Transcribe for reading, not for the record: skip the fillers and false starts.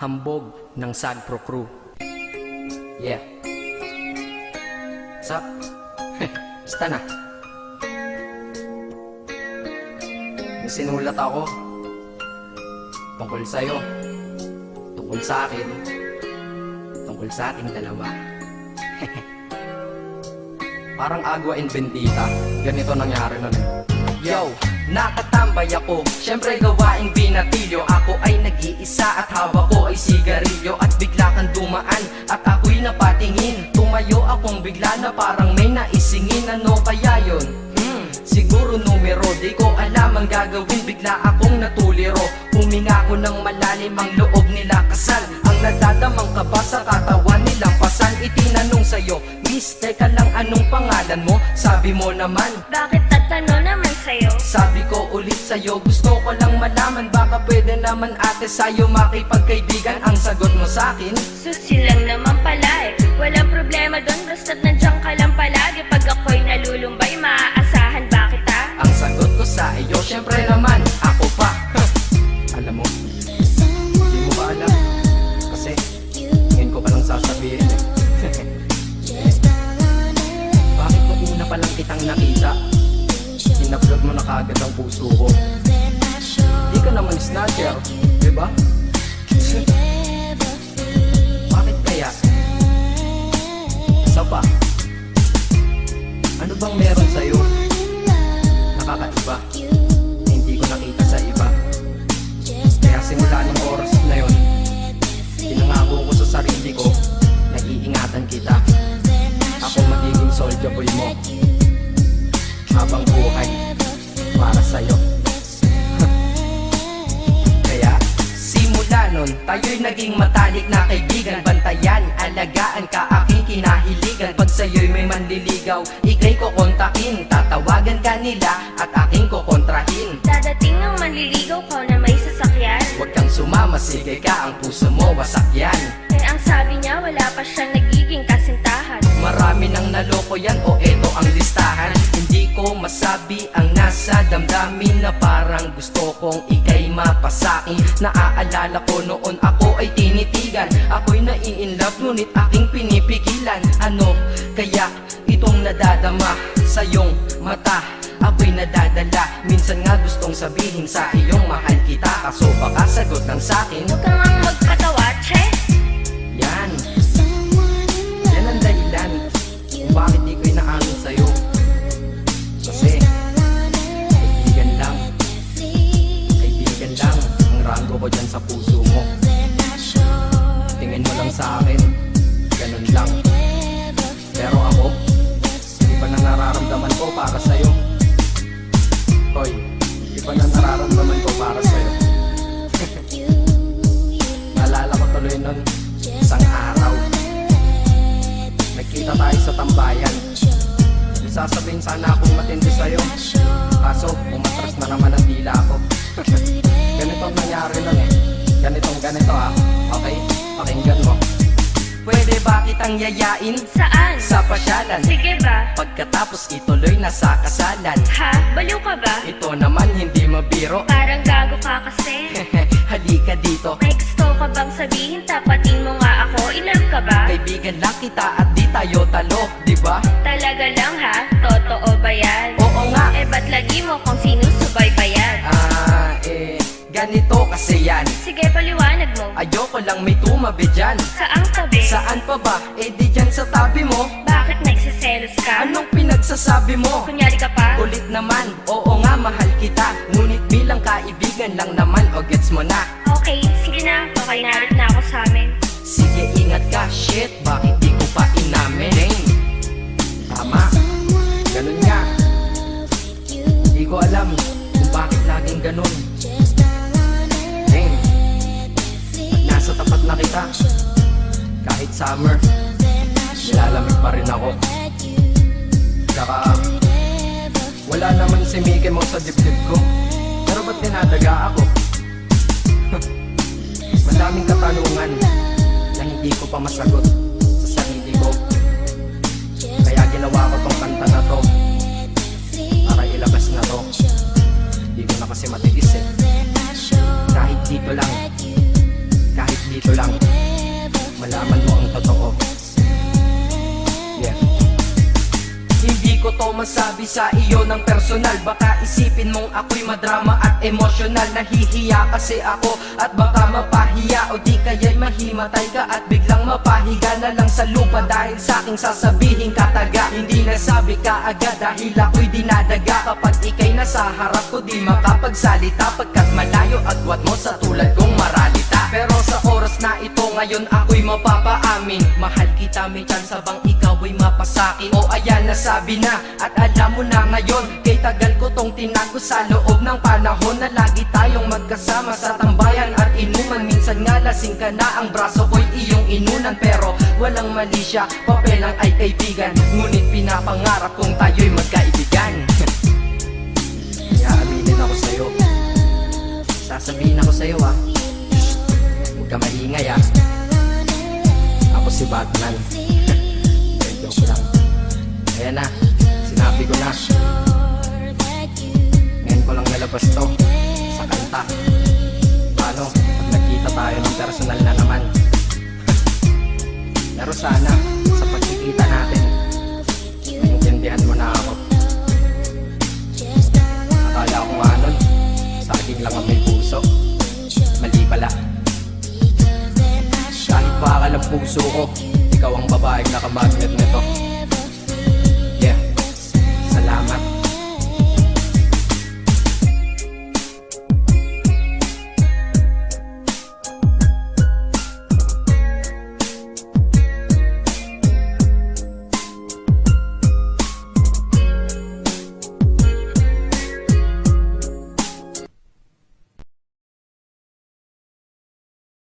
Hambog ng Sagpro Crew. Yeah. What's up? Basta na. May sinulat ako tungkol sa'yo, tungkol sa akin, tungkol sa ating dalawa. Parang Agua and Bendita. Ganito nangyari nun eh. Yo! Nakatambay ako, syempre gawaing binatilyo. Ako ay nag-iisa at hawak ko ay sigarilyo. At bigla kang dumaan at ako'y napatingin. Tumayo akong bigla na parang may naisingin. Ano kaya yun? Siguro numero, di ko alam ang gagawin. Bigla akong natuliro. Huminga ko ng malalim, ang loob nila kasal. Ang nadadamang kaba sa katawan nilang pasal. Itinanong sa'yo, Miss, teka lang, anong pangalan mo? Sabi mo naman, bakit tatanong naman sa'yo? sabi ko ulit sa'yo, gusto ko lang malaman. Baka pwede naman ate sa'yo makipagkaibigan. Ang sagot mo sa'kin, Susi lang naman pala eh. Walang problema doon, basta't nandiyan ka lang palagi. Pag ako'y nalulumbay, maaasahan ba kita? ang sagot ko sa iyo, syempre naman, ako pa. Alam mo, hindi mo ba alam? Kasi, ngayon ko palang sasabihin eh. Bakit mo una pa lang kitang nakita? In-upload mo na kaagad ang puso ko. Di ka naman snatcher, diba? Bakit kaya? Isa pa, ano bang meron sa'yo? Nakakaiba, na hindi ko nakita sa iba. Kaya simula ng oras na yon, pinangako ko sa sarili ko na iingatan kita. Ako magiging soldier boy mo habang buhay para sa'yo. Kaya simula nun, tayo'y naging matalik na kaibigan. Bantayan, alagaan ka, aking kinahiligan. Pag sa'yo'y may manliligaw, ika'y kukontakin. Tatawagan ka nila at aking kukontrahin. Dadating ang manliligaw ko na may sasakyan. Huwag kang sumama, sige ka, ang puso mo wasak yan. Eh ang sabi niya, wala pa siyang nagiging kasintahan. Marami nang naloko yan, o eto ang listahan. Hindi ko masabi ang nasa damdamin, na parang gusto kong ika'y mapasakin. Naaalala ko noon ako ay tinitigan. Ako'y nai-inlove ngunit aking pinipigilan. Ano kaya itong nadadama sa iyong mata? Ako'y nadadala, minsan nga gustong sabihin sa iyong mahal kita. Kaso baka sagot lang sa'kin, Huwag kang ang magpatawa, che. yan ang dahilan kung bakit di ko inaamin sa'yo. Kasi kaibigan lang ang rango ko dyan sa puso mo. Tingin mo lang sa akin, ganun lang. Pero ako, iba na nararamdaman ko para sa'yo. Hoy, iba na nararamdaman ko para sa'yo. Naalala ko tuloy nun, isang araw nagkita tayo sa tambayan. Sasabihin sana akong matindi sa'yo, kaso umatras na naman ang dila ko. Ganito ang nangyari nun eh. Ganito ah. Okay, pakinggan mo. Pwede ba kitang yayain Saan? sa pasyalan? Sige ba? Pagkatapos ituloy na sa kasalan. Ha? Baliw ka ba? Ito naman hindi mabiro. Parang gago ka kasi. Halika dito, May gusto ka bang sabihin? Tapatin mo nga ako. Ilove ka ba? kaibigan lang kita at di tayo talo, diba? Talaga lang ha? Totoo ba yan? Oo nga. Eh ba't lagi mo kung sinusubaybayan? Ganito kasi yan. Sige, paliwanag mo. Ayoko lang may tumabi dyan. Saang tabi? Saan pa ba? Eh di dyan sa tabi mo. Bakit nagsiselos ka? Anong pinagsasabi mo? Kunyari ka pa? Kulit naman, oo nga mahal kita. Ngunit bilang kaibigan lang naman, o gets mo na. Okay, sige na. Okay, narit na ako sa amin. Sige ingat ka, shit, bakit di ko pa inamin? Dang. Tama, ganun nga. Di ko alam kung bakit laging ganun. Dang. Pag nasa tapat na kita, kahit summer, nilalamig pa rin ako. Tsaka wala naman si Mickey Mouse sa dibdib ko, pero ba't dinadaga ako? Madaming katanungan na hindi ko pa masagot sa sarili ko. Kaya ginawa ko tong kanta na to para ilabas na to. Hindi ko na kasi matiis eh. Kahit dito lang, kahit dito lang malaman mo ang totoo. Yeah. Hindi ko to masabi sa iyo ng personal. Baka isipin mong ako'y madrama at emosyonal. Nahihiya kasi ako at baka mapahiya, o di kaya'y mahimatay ka at biglang mapahiga na lang sa lupa dahil sa aking sasabihin kataga. Hindi nasabi ka agad dahil ako'y dinadaga. Kapag ika'y nasa harap ko di makapagsalita, pagkat malayo agwat mo sa tulad kong maralita. Pero sa oras na ito ngayon ako'y mapapaamin, mahal kita, may chance bang ikaw ay mapasaki? O ayan, nasabi na at alam mo na ngayon. Kay tagal ko tong tinago sa loob ng panahon na lagi tayong magkasama sa tambayan at inuman. Minsan nga lasing ka na, ang braso ko'y iyong inunan. Pero walang mali siya, papelang ay kaibigan. Ngunit pinapangarap kong tayo'y magkaibigan. Kaya aminin ako sa'yo, sasabihin ako sa'yo ah, huwag ka maingay ah. Ako si Batman. Joke lang. Ayan na, sinabi ko na. Ngayon ko lang nalabas to sa kanta. Paano pag nagkita tayo ng personal na naman? Pero sana sa pagkikita natin maintindihan mo na ako. Akala ko nga nun saging lang ang may puso, mali pala. Kahit bakal ang puso ko, ikaw ang babaeng nakamagnet nito.